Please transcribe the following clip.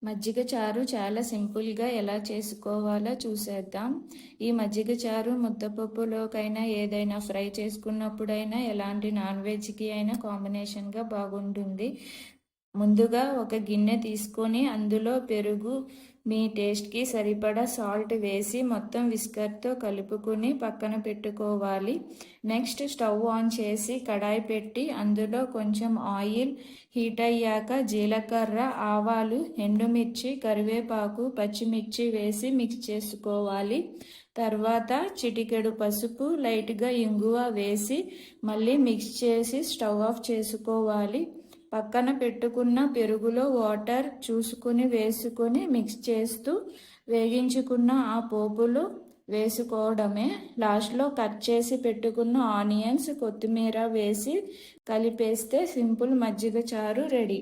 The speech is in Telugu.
మజ్జిగ చారు చాలా సింపుల్గా ఎలా చేసుకోవాలో చూసేద్దాం. ఈ మజ్జిగ చారు ముద్దపప్పులోకైనా ఏదైనా ఫ్రై చేసుకున్నప్పుడైనా ఎలాంటి నాన్ వెజ్కి అయినా కాంబినేషన్గా బాగుంటుంది. ముందుగా ఒక గిన్నె తీసుకొని అందులో పెరుగు, మీ టేస్ట్కి సరిపడా సాల్ట్ వేసి మొత్తం విస్కర్తో కలుపుకొని పక్కన పెట్టుకోవాలి. నెక్స్ట్ స్టవ్ ఆన్ చేసి కడాయి పెట్టి అందులో కొంచెం ఆయిల్ హీట్ అయ్యాక జీలకర్ర, ఆవాలు, ఎండుమిర్చి, కరివేపాకు, పచ్చిమిర్చి వేసి మిక్స్ చేసుకోవాలి. తర్వాత చిటికెడు పసుపు, లైట్గా ఇంగువ వేసి మళ్ళీ మిక్స్ చేసి స్టవ్ ఆఫ్ చేసుకోవాలి. పక్కన పెట్టుకున్న పెరుగులో వాటర్ చూసుకుని వేసుకొని మిక్స్ చేస్తూ వేగించుకున్న ఆ పోపులు వేసుకోవడమే. లాస్ట్లో కట్ చేసి పెట్టుకున్న ఆనియన్స్, కొత్తిమీర వేసి కలిపేస్తే సింపుల్ మజ్జిగ చారు రెడీ.